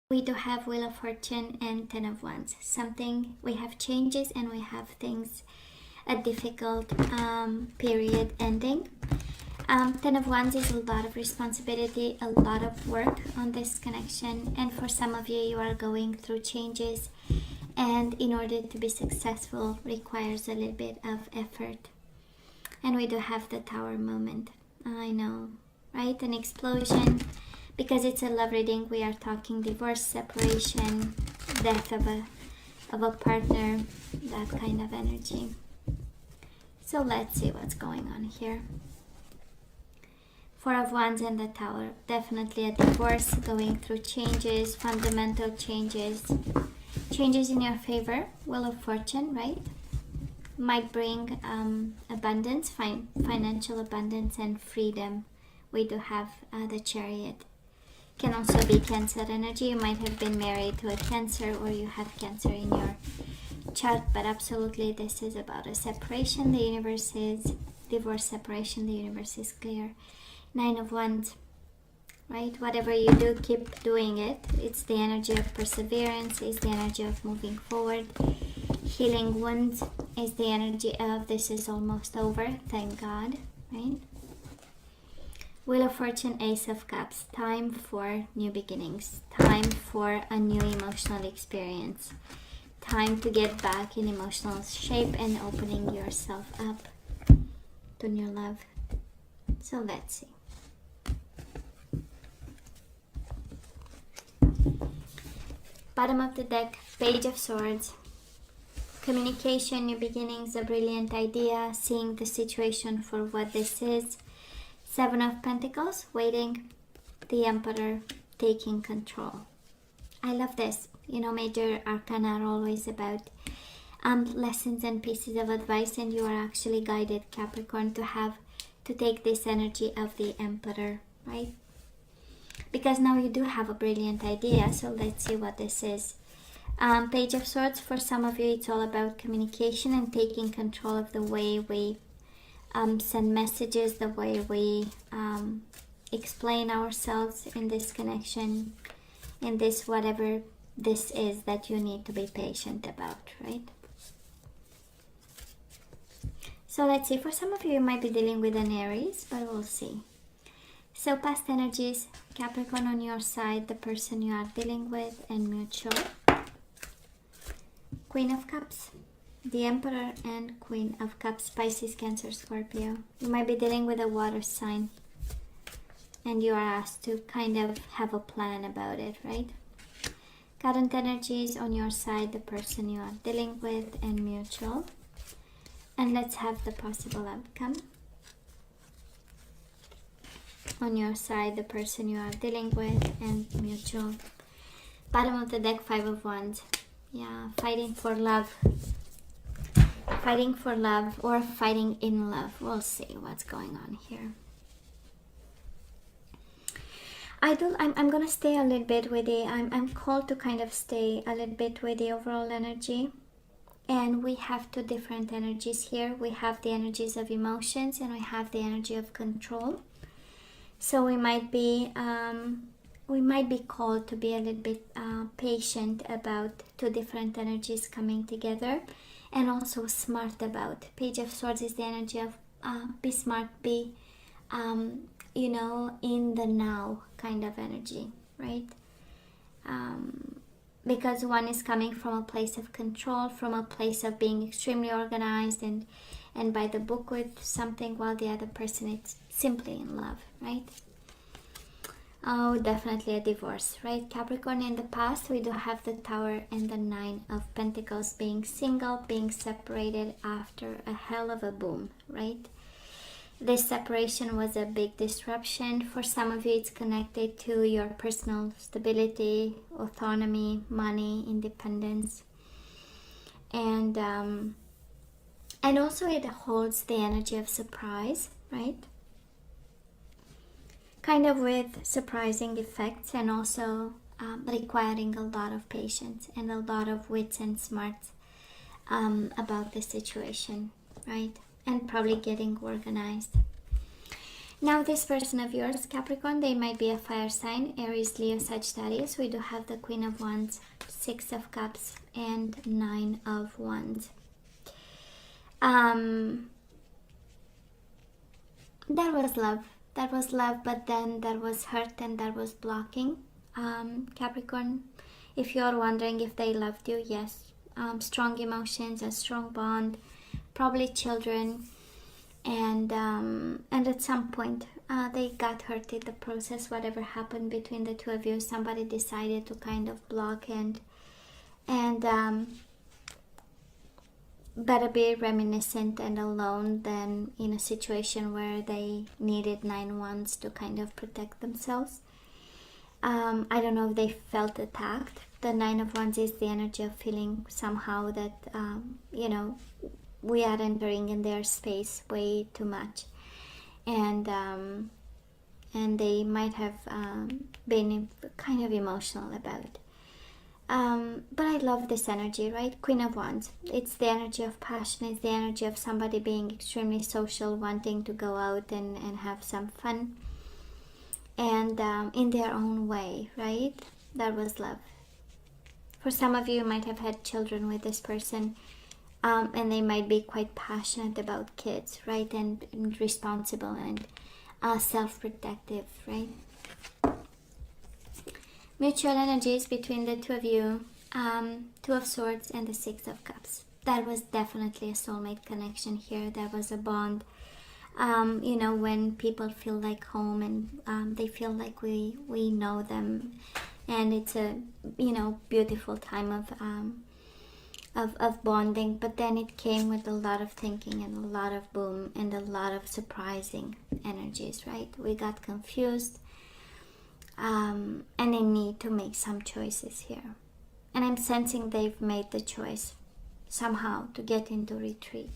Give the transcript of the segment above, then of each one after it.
We do have Wheel of Fortune and Ten of Wands. We have changes and we have things, a difficult period ending. Ten of Wands is a lot of responsibility, a lot of work on this connection, and for some of you, you are going through changes, and in order to be successful requires a little bit of effort. And we do have the Tower moment. I know, right? An explosion. Because it's a love reading, we are talking divorce, separation, death of a partner, that kind of energy. So let's see what's going on here. Four of Wands and the Tower. Definitely a divorce, going through changes, fundamental changes. Changes in your favor. Wheel of Fortune, right? Might bring abundance, financial abundance and freedom. We do have the Chariot. Can also be Cancer energy. You might have been married to a Cancer, or you have Cancer in your chart, but absolutely this is about a separation. The universe is divorce, separation. The universe is clear. Nine of Wands, right? Whatever you do, keep doing it. It's the energy of perseverance. It's the energy of moving forward. Healing wounds is the energy of this is almost over. Thank God, right? Wheel of Fortune, Ace of Cups. Time for new beginnings. Time for a new emotional experience. Time to get back in emotional shape and opening yourself up to new love. So let's see. Bottom of the deck, Page of Swords. Communication, new beginnings, a brilliant idea, seeing the situation for what this is. Seven of Pentacles, waiting, the Emperor, taking control. I love this. You know, major arcana are always about lessons and pieces of advice, and you are actually guided, Capricorn, to take this energy of the Emperor, right? Because now you do have a brilliant idea, so let's see what this is. Page of Swords, for some of you, it's all about communication and taking control of the way we send messages, the way we explain ourselves in this connection, in this whatever this is that you need to be patient about, right? So let's see, for some of you, you might be dealing with an Aries, but we'll see. So past energies, Capricorn on your side, the person you are dealing with, and mutual. Queen of Cups. The Emperor and Queen of Cups, Pisces, Cancer, Scorpio. You might be dealing with a water sign, and you are asked to kind of have a plan about it, right? Current energies on your side, the person you are dealing with, and mutual. And let's have the possible outcome. On your side, the person you are dealing with, and mutual. Bottom of the deck, Five of Wands. Yeah, fighting for love. Fighting for love or fighting in love. We'll see what's going on here. I'm gonna stay a little bit with the, I'm called to kind of stay a little bit with the overall energy. And we have two different energies here. We have the energies of emotions and we have the energy of control. So we might be called to be a little bit patient about two different energies coming together. And also smart about. Page of Swords is the energy of be smart, be, you know, in the now kind of energy, right? Because one is coming from a place of control, from a place of being extremely organized and by the book with something, while the other person is simply in love, right? Oh, definitely a divorce, right? Capricorn, in the past, we do have the Tower and the Nine of Pentacles, being single, being separated after a hell of a boom, right? This separation was a big disruption. For some of you, it's connected to your personal stability, autonomy, money, independence. And also it holds the energy of surprise, right? Kind of with surprising effects, and also requiring a lot of patience and a lot of wits and smarts about the situation, right? And probably getting organized. Now this person of yours, Capricorn, they might be a fire sign, Aries, Leo, Sagittarius. We do have the Queen of Wands, Six of Cups, and Nine of Wands. That was love. That was love, but then there was hurt and there was blocking. Capricorn, if you're wondering if they loved you, yes. Strong emotions, a strong bond, probably children, and at some point they got hurt in the process. Whatever happened between the two of you, somebody decided to kind of block and better be reminiscent and alone than in a situation where they needed 9 wands to kind of protect themselves. I don't know if they felt attacked. The 9 of Wands is the energy of feeling somehow that, you know, we are entering in their space way too much. And they might have been kind of emotional about it. But I love this energy, right? Queen of Wands. It's the energy of passion. It's the energy of somebody being extremely social, wanting to go out and have some fun. And in their own way, right? That was love. For some of you might have had children with this person, and they might be quite passionate about kids, right? And responsible and self-protective, right? Mutual energies between the two of you, Two of Swords and the Six of Cups. That was definitely a soulmate connection here. There was a bond. You know, when people feel like home and they feel like we know them, and it's a, you know, beautiful time of bonding. But then it came with a lot of thinking and a lot of boom and a lot of surprising energies, right? We got confused, and they need to make some choices here, and I'm sensing they've made the choice somehow to get into retreat.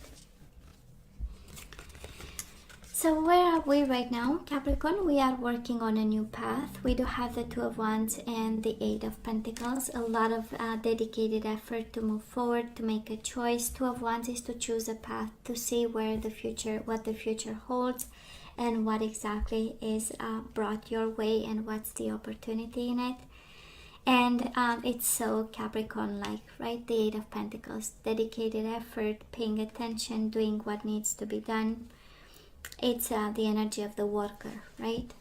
So where are we right now, Capricorn? We are working on a new path. We do have the Two of Wands and the Eight of Pentacles. A lot of dedicated effort to move forward, to make a choice. Two of Wands is to choose a path, to see where the future, what the future holds, and what exactly is brought your way, and what's the opportunity in it. And it's so Capricorn-like, right? The Eight of Pentacles, dedicated effort, paying attention, doing what needs to be done. It's the energy of the worker, right?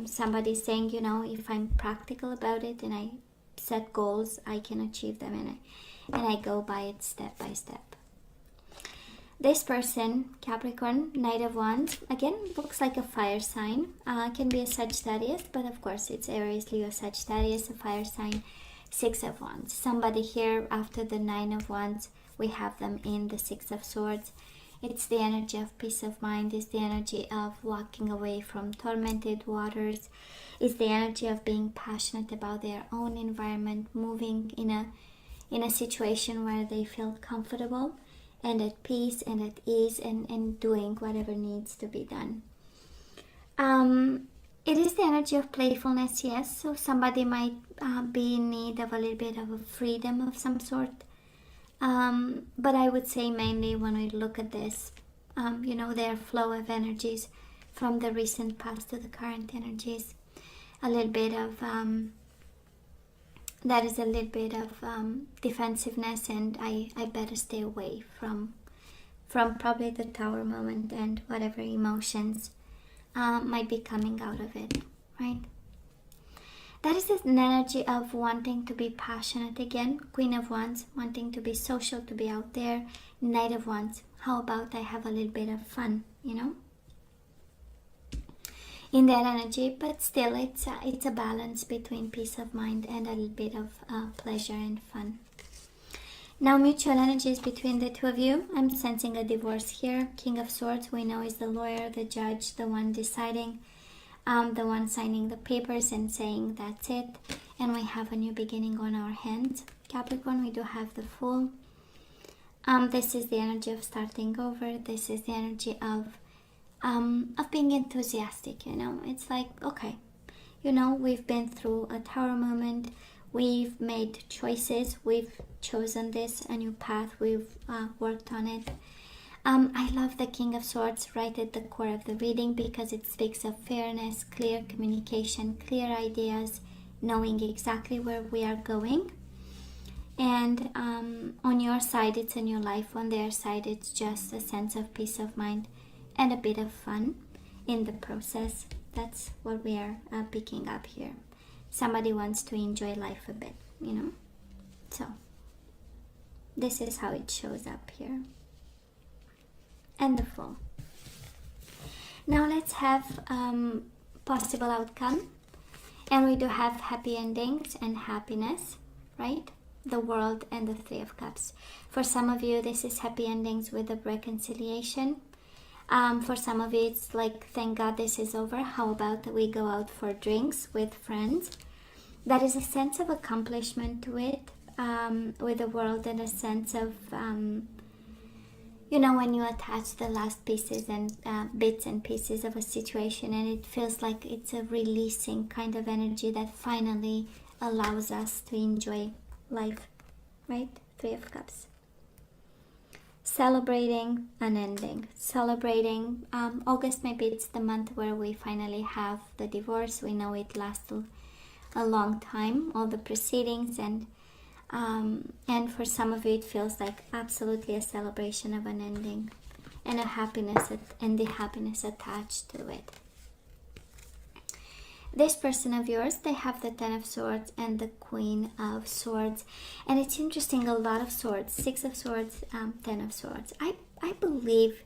Somebody saying, you know, if I'm practical about it and I set goals, I can achieve them, and I go by it step by step. This person, Capricorn, Knight of Wands, again, looks like a fire sign. Can be a Sagittarius, but of course it's Aries, Leo, Sagittarius, a fire sign. Six of Wands. Somebody here, after the Nine of Wands, we have them in the Six of Swords. It's the energy of peace of mind. It's the energy of walking away from tormented waters. It's the energy of being passionate about their own environment, moving in a situation where they feel comfortable and at peace and at ease, and doing whatever needs to be done. It is the energy of playfulness, yes. So somebody might be in need of a little bit of a freedom of some sort. But I would say mainly when we look at this, you know, their flow of energies from the recent past to the current energies, a little bit of that is a little bit of defensiveness, and I better stay away from probably the Tower moment and whatever emotions might be coming out of it, right? That is an energy of wanting to be passionate again. Queen of Wands, wanting to be social, to be out there. Knight of Wands, how about I have a little bit of fun, you know, in that energy. But still, it's a balance between peace of mind and a little bit of pleasure and fun. Now, mutual energies between the two of you. I'm sensing a divorce here. King of Swords, we know, is the lawyer, the judge, the one deciding, the one signing the papers and saying that's it. And we have a new beginning on our hands. Capricorn, we do have the Fool. This is the energy of starting over. This is the energy of being enthusiastic, you know. It's like, okay, you know, we've been through a Tower moment. We've made choices. We've chosen this, a new path. We've worked on it. I love the King of Swords right at the core of the reading because it speaks of fairness, clear communication, clear ideas, knowing exactly where we are going. And on your side, it's a new life. On their side, it's just a sense of peace of mind and a bit of fun in the process. That's what we are picking up here. Somebody wants to enjoy life a bit, you know. So this is how it shows up here. And the Fool. Now let's have possible outcome. And we do have happy endings and happiness, right? The World and the Three of Cups. For some of you, this is happy endings with a reconciliation. For some of you, it's like, thank God this is over. How about we go out for drinks with friends? There is a sense of accomplishment to it with the World, and a sense of, you know, when you attach the last pieces and bits and pieces of a situation, and it feels like it's a releasing kind of energy that finally allows us to enjoy life, right? Three of Cups. Celebrating an ending. Celebrating August, maybe it's the month where we finally have the divorce. We know it lasted a long time, all the proceedings, and for some of you it feels like absolutely a celebration of an ending and a happiness and the happiness attached to it. This person of yours, they have the Ten of Swords and the Queen of Swords, and it's interesting, a lot of swords, Six of Swords, Ten of Swords. I believe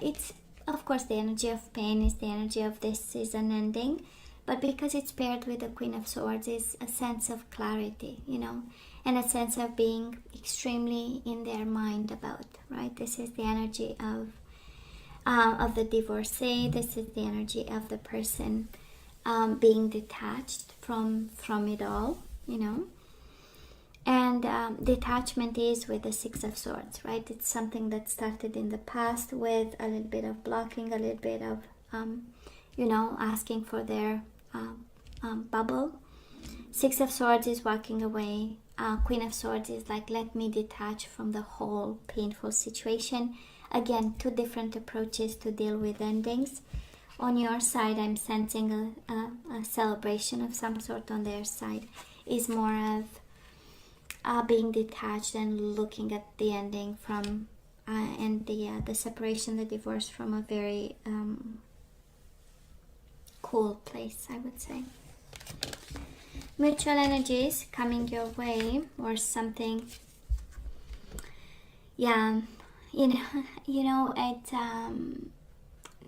it's, of course, the energy of pain is the energy of this is an ending, but because it's paired with the Queen of Swords, is a sense of clarity, you know, and a sense of being extremely in their mind about, right? This is the energy of the divorcee. This is the energy of the person being detached from it all, you know. And detachment is with the Six of Swords, right? It's something that started in the past with a little bit of blocking, a little bit of, you know, asking for their bubble. Six of Swords is walking away. Queen of Swords is like, let me detach from the whole painful situation. Again, two different approaches to deal with endings. On your side, I'm sensing a celebration of some sort. On their side is more of being detached and looking at the ending from and the separation, the divorce, from a very cool place, I would say. Mutual energies coming your way, or something. Yeah, you know, it's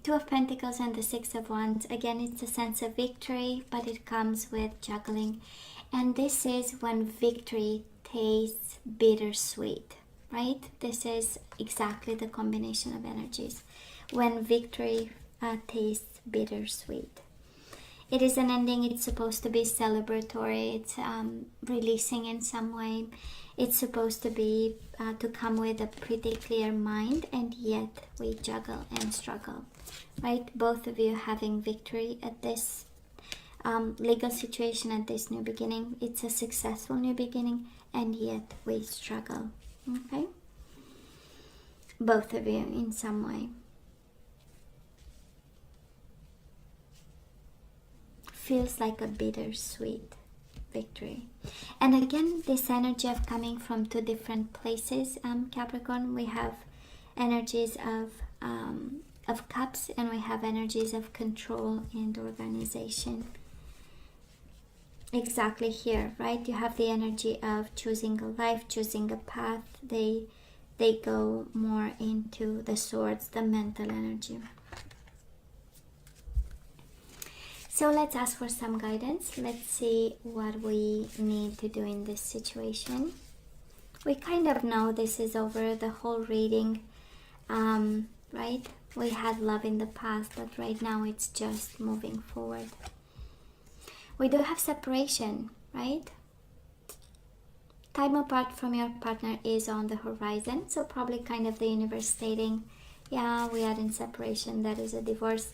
Two of Pentacles and the Six of Wands. Again, it's a sense of victory, but it comes with juggling. And this is when victory tastes bittersweet, right? This is exactly the combination of energies. When victory tastes bittersweet. It is an ending. It's supposed to be celebratory. It's releasing in some way. It's supposed to be to come with a pretty clear mind, and yet we juggle and struggle, right? Both of you having victory at this legal situation, at this new beginning. It's a successful new beginning, and yet we struggle, okay? Both of you in some way. Feels like a bittersweet victory. And again, this energy of coming from two different places, Capricorn. We have energies of cups, and we have energies of control and organization. Exactly here, right? You have the energy of choosing a life, choosing a path. They go more into the swords, the mental energy. So let's ask for some guidance. Let's see what we need to do in this situation. We kind of know this is over, the whole reading, right? We had love in the past, but right now it's just moving forward. We do have separation, right? Time apart from your partner is on the horizon, so probably kind of the universe stating, yeah, we are in separation. That is a divorce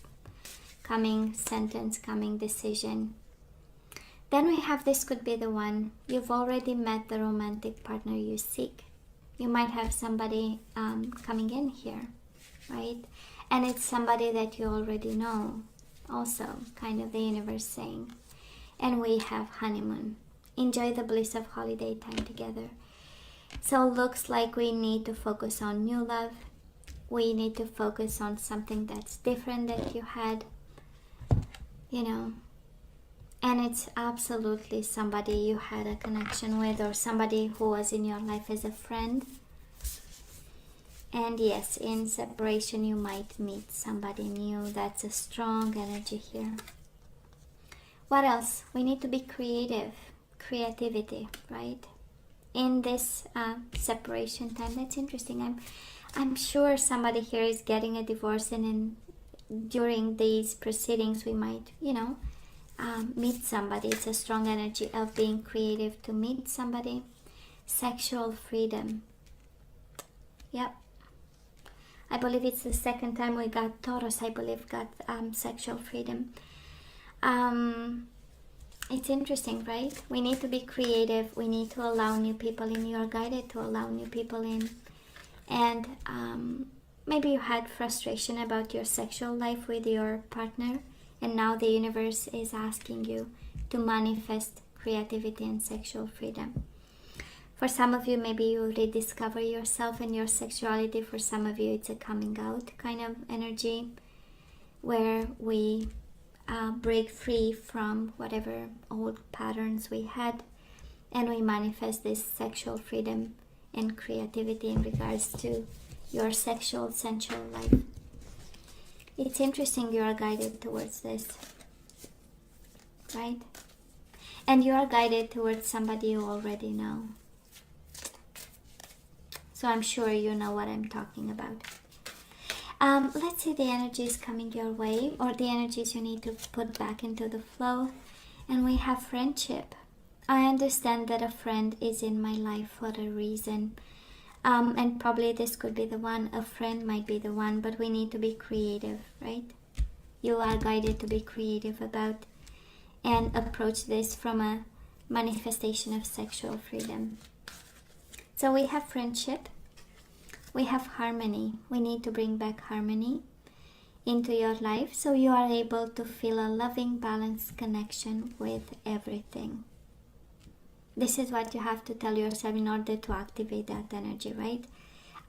coming, sentence coming, decision. Then we have, this could be the one. You've already met the romantic partner you seek, You might have somebody coming in here, right? And it's somebody that you already know also, kind of the universe saying. And we have honeymoon. Enjoy the bliss of holiday time together. So looks like we need to focus on new love. We need to focus on something that's different that you had, you know. And it's absolutely somebody you had a connection with, or somebody who was in your life as a friend. And yes, in separation you might meet somebody new. That's a strong energy here. What else? We need to be creative. Creativity, right? In this separation time. That's interesting. I'm sure somebody here is getting a divorce, and during these proceedings we might, you know, meet somebody. It's a strong energy of being creative to meet somebody. Sexual freedom. Yep. I believe it's the second time we got Taurus, I believe, got sexual freedom. It's interesting, right? We need to be creative. We need to allow new people in. You are guided to allow new people in. And maybe you had frustration about your sexual life with your partner, and now the universe is asking you to manifest creativity and sexual freedom. For some of you, maybe you rediscover yourself and your sexuality. For some of you, it's a coming out kind of energy where we break free from whatever old patterns we had, and we manifest this sexual freedom and creativity in regards to your sexual sensual life. It's interesting, you are guided towards this, right? And you are guided towards somebody you already know. So I'm sure you know what I'm talking about. Let's see the energies coming your way, or the energies you need to put back into the flow. And we have friendship. I understand that a friend is in my life for a reason. And probably this could be the one. A friend might be the one, but we need to be creative, right? You are guided to be creative about and approach this from a manifestation of sexual freedom. So we have friendship. We have harmony. We need to bring back harmony into your life so you are able to feel a loving, balanced connection with everything. This is what you have to tell yourself in order to activate that energy, right?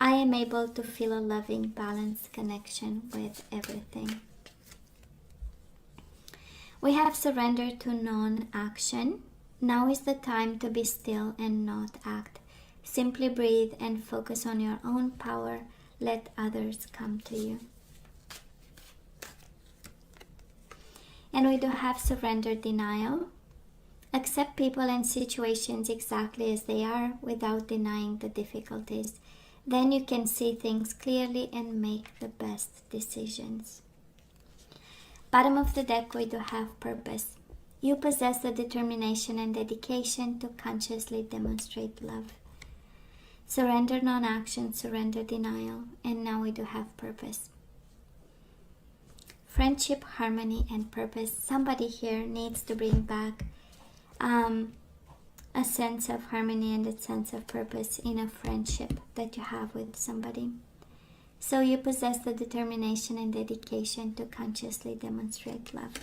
I am able to feel a loving, balanced connection with everything. We have surrender to non-action. Now is the time to be still and not act. Simply breathe and focus on your own power. Let others come to you. And we do have surrender denial. Accept people and situations exactly as they are without denying the difficulties. Then you can see things clearly and make the best decisions. Bottom of the deck, we do have purpose. You possess the determination and dedication to consciously demonstrate love. Surrender non-action, surrender denial, and now we do have purpose. Friendship, harmony, and purpose. Somebody here needs to bring back a sense of harmony and a sense of purpose in a friendship that you have with somebody. So you possess the determination and dedication to consciously demonstrate love.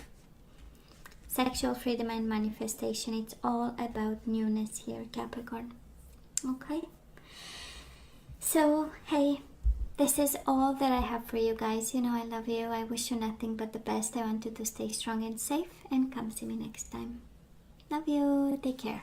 Sexual freedom and manifestation. It's all about newness here, Capricorn. Okay? So, hey, this is all that I have for you guys. You know I love you. I wish you nothing but the best. I want you to stay strong and safe, and come see me next time. Love you. Take care.